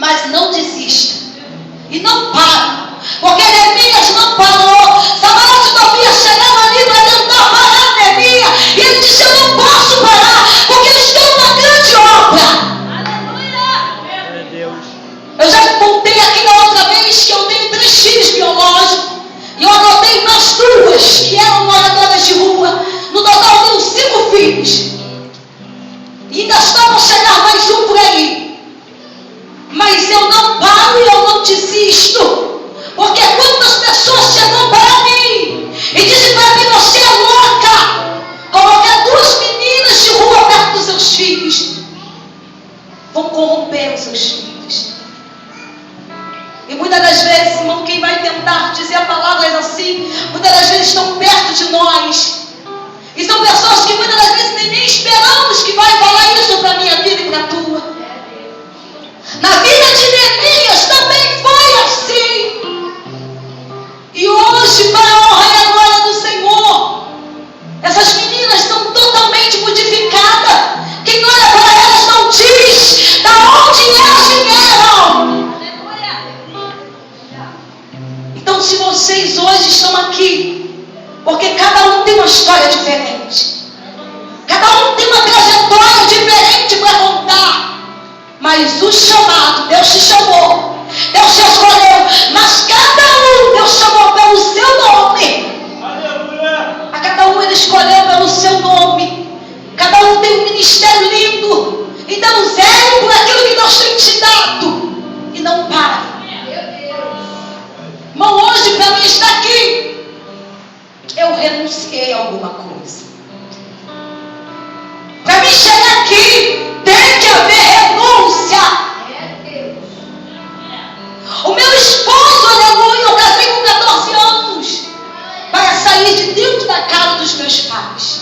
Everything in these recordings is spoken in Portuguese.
Mas não desista. E não para. Porque Neemias não parou. Sanbalate e Tobias chegaram ali para tentar parar Neemias. E ele disse: eu não posso parar, porque eu estou numa grande obra. Eu já contei aqui da outra vez que eu tenho 3 filhos biológicos. E eu adotei umas 2 que eram moradoras de rua. No total eu tenho 5 filhos. E ainda está para chegar mais um por aí. Mas eu não paro e eu não desisto. Porque quantas pessoas chegam para mim e dizem para mim: você é louca. Colocar 2 meninas de rua perto dos seus filhos. Vão corromper os seus filhos. E muitas das vezes, irmão, quem vai tentar dizer palavras assim, muitas das vezes estão perto de nós. E são pessoas que muitas das vezes nem esperamos que vai falar isso para a minha vida e para a tua. Na vida de Neemias também foi assim. E hoje, para a honra e a glória do Senhor, essas meninas são totalmente modificadas. Quem olha para elas não diz da onde elas vieram. Então, se vocês hoje estão aqui, porque cada um tem uma história diferente, cada um tem uma trajetória diferente para contar, mas o chamado, Deus te chamou, Deus te escolheu, mas cada um Deus chamou pelo seu nome. A cada um Ele escolheu pelo seu nome. Cada um tem um ministério lindo. Então zele por aquilo que Deus tem te dado e não pare. Irmão, hoje para mim estar aqui, eu renunciei a alguma coisa. Para mim chegar aqui, tem que haver renúncia. O meu esposo, aleluia, eu casei com 14 anos para sair de dentro da casa dos meus pais.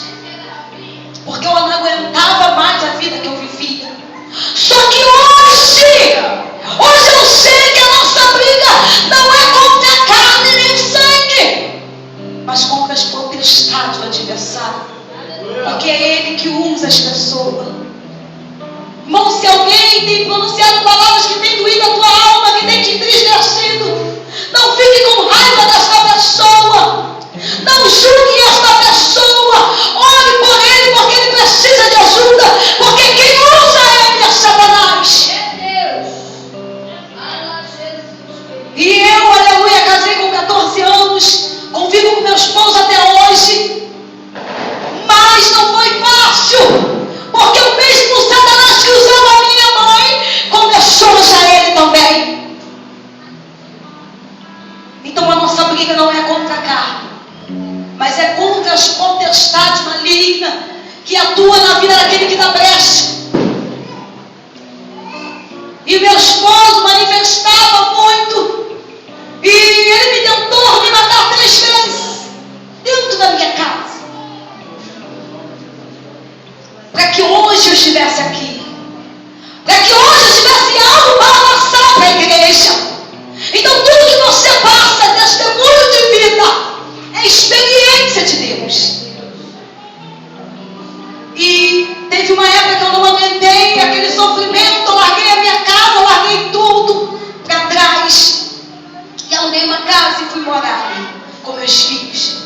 Porque eu não aguentava mais a vida que eu vivia. Só que hoje eu sei que a nossa briga não é contra a carne nem sangue, mas contra as potestades do adversário. Porque é Ele que usa as pessoas. Irmão, se alguém tem pronunciado palavras que tem doído a tua alma, que tem te entristecido, não fique com raiva desta pessoa. Não julgue esta pessoa. Ore por ele, porque ele precisa de ajuda. Porque quem usa ele é Satanás. E eu, aleluia, casei com 14 anos, convivo com meu esposo até hoje. Mas não foi fácil, porque o mesmo Satanás que usava a minha mãe começou a usar ele também. Então a nossa briga não é contra a carne, mas é contra as potestades malignas que atuam na vida daquele que dá brecha. E meu esposo manifestava muito, e ele me tentou me matar 3 vezes dentro da minha casa, para que hoje eu estivesse aqui, para que hoje eu tivesse algo para passar para a igreja. Então tudo que você passa é testemunho de vida, é experiência de Deus. E teve uma época que eu não aguentei aquele sofrimento, eu larguei a minha casa, eu larguei tudo para trás e arrumei uma casa e fui morar ali com meus filhos.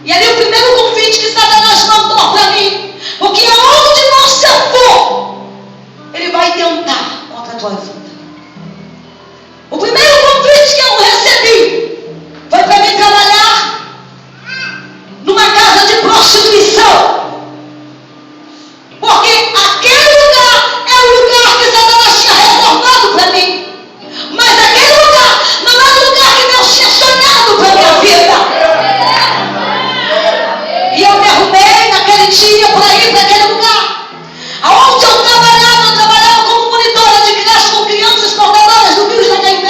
E ali o primeiro convite que Satanás mandou para mim, porque aonde você for, ele vai tentar contra a tua vida. O primeiro convite que eu recebi foi para mim trabalhar numa casa de prostituição. Porque aquele lugar é o lugar que Satanás tinha reservado para mim. Mas aquele lugar não era o lugar que Deus tinha sonhado para a minha vida. E eu me arrumei naquele dia para ir para aquele lugar. Aonde eu trabalhava como monitora de creche com crianças portadoras do vírus da HIV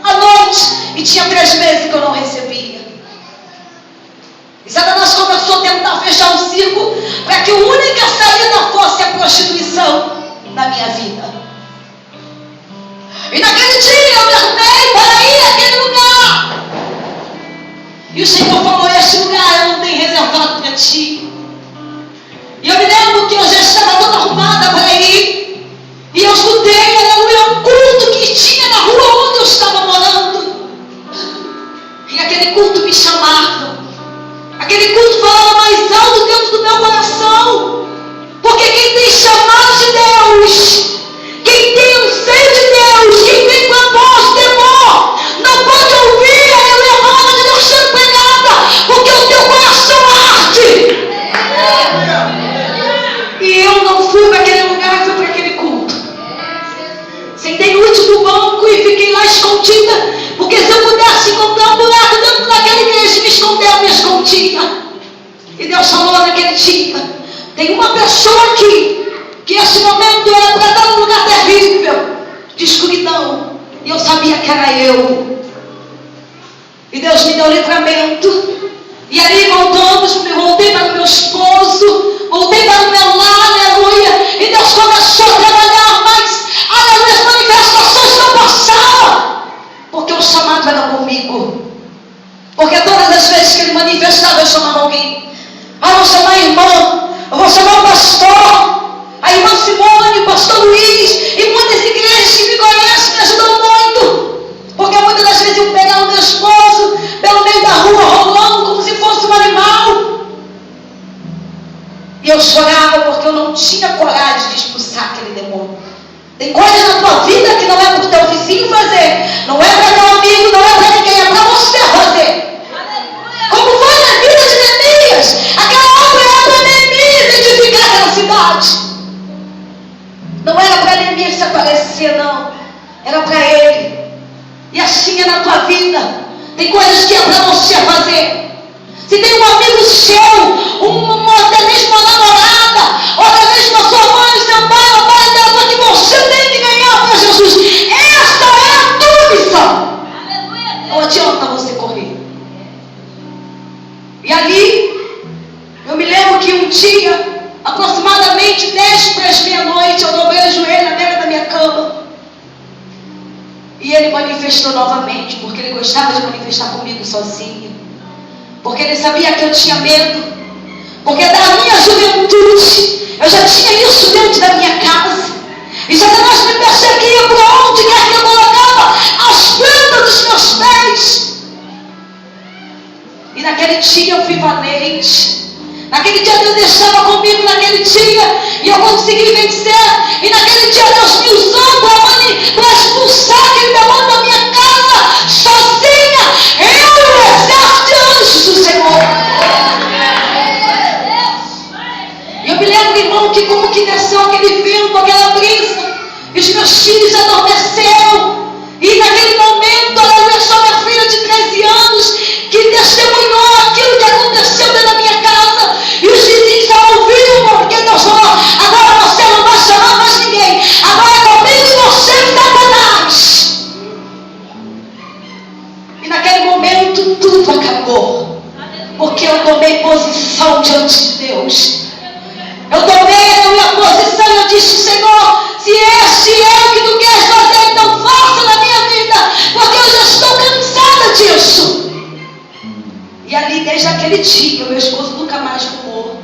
à noite. E tinha 3 meses que eu não recebia. E Satanás começou a tentar fechar o círculo para que a única saída fosse a prostituição na minha vida. E naquele dia eu me arrumei para ir àquele lugar. E o Senhor falou: este lugar eu não tenho reservado para ti. E eu me lembro que eu já estava toda arrumada para ir. E eu escutei, aleluia, um culto que dia. E Deus falou naquele dia: tem uma pessoa aqui que esse momento era para estar num lugar terrível de escuridão. E eu sabia que era eu. E Deus me deu livramento. E ali voltei para o meu esposo, voltei para o meu lar, aleluia. E Deus começou a trabalhar, mas, aleluia, as manifestações não passavam, porque o chamado era comigo. Porque todas as vezes que ele manifestava, eu chamava alguém. Ah, vou chamar a irmã, eu vou chamar o pastor, a irmã Simone, o pastor Luiz, e muitas igrejas que me conhecem me ajudam muito. Porque muitas das vezes eu pegava o meu esposo pelo meio da rua, rolando como se fosse um animal. E eu chorava porque eu não tinha coragem de expulsar aquele demônio. Tem coisas na tua vida que não é para o teu vizinho fazer, não é para teu amigo, não é para ninguém, é para você fazer. Como foi na vida de Neemias. Aquela obra era para Neemias edificar aquela cidade. Não era para Neemias se aparecer, não. Era para ele. E assim é na tua vida. Tem coisas que é para você fazer. Se tem um amigo seu, até mesmo uma namorada, ou até mesmo a sua mãe, seu pai, o pai dela, que você tem que ganhar para Jesus. Esta é a tua missão. Não adianta você correr. E ali, eu me lembro que um dia, aproximadamente 10 para as meia-noite, eu dobrei o joelho na beira da minha cama. E ele manifestou novamente, porque ele gostava de manifestar comigo sozinho. Porque ele sabia que eu tinha medo. Porque da minha juventude, eu já tinha isso dentro da minha casa. E Satanás me perseguia por onde quer que eu colocava as plantas dos meus pés. E naquele dia eu fui valente. Naquele dia Deus deixava comigo, naquele dia, e eu consegui vencer. E naquele dia Deus me usou para expulsar aquele demônio da minha casa, sozinha, eu e o exército de anjos do Senhor. E eu me lembro, irmão, que como que desceu aquele vento, aquela brisa, e os meus filhos adormeceram. E naquele momento, ela só minha filha de 13 anos, que testemunhou aquilo que aconteceu dentro da minha casa. E os vizinhos só ouviram, porque Deus falou: agora você não vai chamar mais ninguém. Agora é comigo e você, Satanás. E naquele momento tudo acabou. Porque eu tomei posição diante de Deus. Eu tomei a minha posição e eu disse: Senhor, se este é o que tu queres fazer, então faça na minha vida, porque eu já estou cansada disso. E ali, desde aquele dia, o meu esposo nunca mais fumou.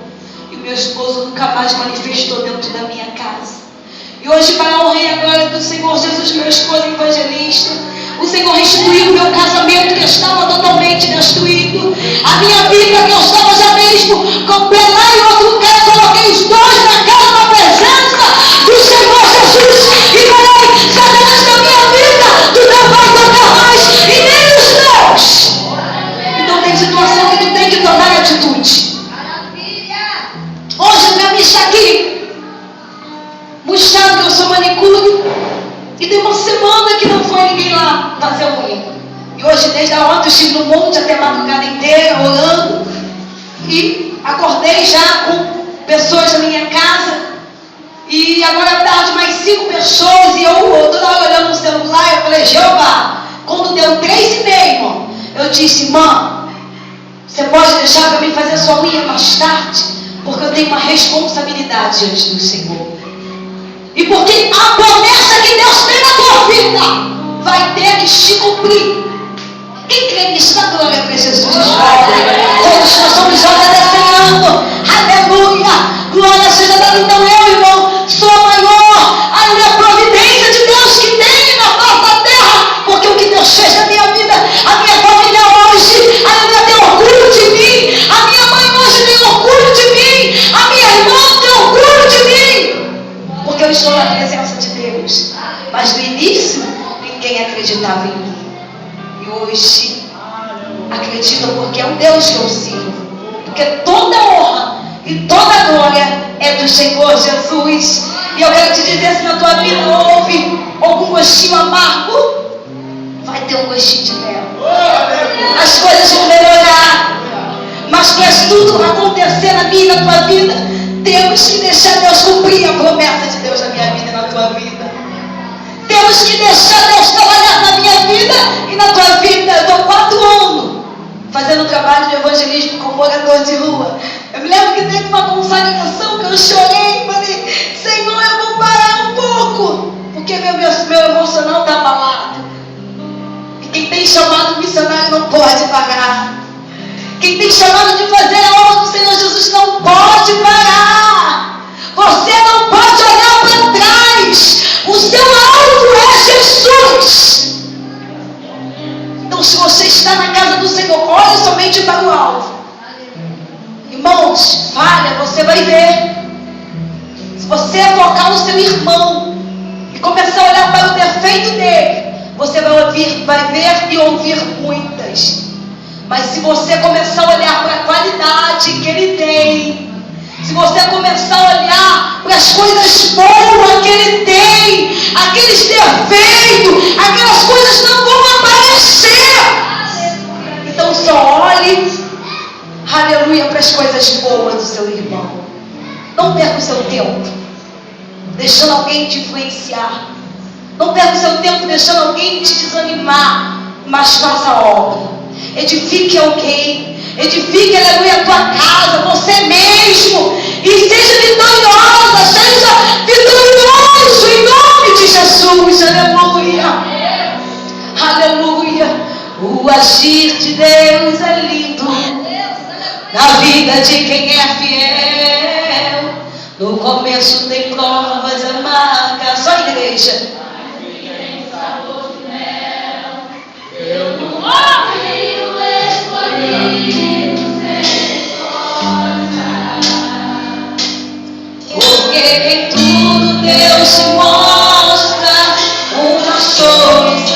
E o meu esposo nunca mais manifestou dentro da minha casa. E hoje, para a honra e a glória do Senhor Jesus, meu esposo evangelista, o Senhor restituiu o meu casamento que estava totalmente destruído. A minha vida que eu estava já mesmo com pelar e outro lugar, coloquei os dois na casa da presença do Senhor Jesus. E falei: Satanás, da minha vida, tu não vai tocar mais, e nem os meus. Então tem situação que tu tem que tomar atitude. Hoje minha amiga está aqui, mostrando que eu sou manicure. E tem uma semana que não foi ninguém lá fazer unha. E hoje, desde a ontem, eu estive no monte até a madrugada inteira, orando. E acordei já com pessoas na minha casa. E agora à tarde, mais 5 pessoas. E eu toda hora olhando no celular, eu falei: Jeová, quando deu 3h30, irmão, eu disse: irmã, você pode deixar para mim fazer sua unha mais tarde? Porque eu tenho uma responsabilidade diante do Senhor. E porque a promessa que Deus tem na tua vida vai ter que se cumprir. Quem crê nisso, dá glória para Jesus. Todos nós somos agradecendo. Aleluia. Glória seja dada. Então eu, irmão, sou a maior, a providência de Deus que tem na face da terra. Porque o que Deus fez na minha vida, a minha família hoje, aleluia, tem orgulho de mim. A minha mãe hoje tem orgulho de mim. A minha irmã tem orgulho de mim. Porque eu estou na presença de Deus. Mas no início, ninguém acreditava em mim. E hoje, acreditam porque é um Deus que eu sirvo. Porque toda honra e toda glória é do Senhor Jesus. E eu quero te dizer, se na tua vida houve algum gostinho amargo, vai ter um gostinho de mel. As coisas vão melhorar. mas tu és tudo acontecer na minha e na tua vida. Temos que deixar Deus cumprir a promessa de Deus na minha vida e na tua vida. Temos que deixar Deus trabalhar na minha vida e na tua vida. Eu estou 4 anos fazendo trabalho de evangelismo com morador de rua. Eu me lembro que teve uma consagração que eu chorei e falei: Senhor, eu vou parar um pouco, porque meu emocional está abalado. E quem tem chamado missionário não pode parar. Quem tem chamado de fazer a obra do Senhor Jesus não pode parar. Você não pode olhar para trás. O seu alvo é Jesus. Então, se você está na casa do Senhor, olhe somente para o alvo. Irmãos, falha, você vai ver. Se você focar no seu irmão e começar a olhar para o defeito dele, você vai ver e ouvir muitas. Mas se você começar a olhar para a qualidade que ele tem, se você começar a olhar para as coisas boas que ele tem, aqueles defeitos, aquelas coisas não vão aparecer. Então só olhe, aleluia, para as coisas boas do seu irmão. Não perca o seu tempo deixando alguém te influenciar. Não perca o seu tempo deixando alguém te desanimar, mas faça a obra. Edifique alguém, edifique, aleluia, a tua casa, você mesmo, e seja vitoriosa, seja vitorioso em nome de Jesus, aleluia, aleluia. O agir de Deus é lindo na vida de quem é fiel. No começo tem provas amargas, só a igreja. Eu não ouvi o escolhido sem esforçar, porque em tudo Deus se mostra uma solução.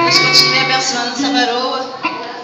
Deus continue abençoando essa garota.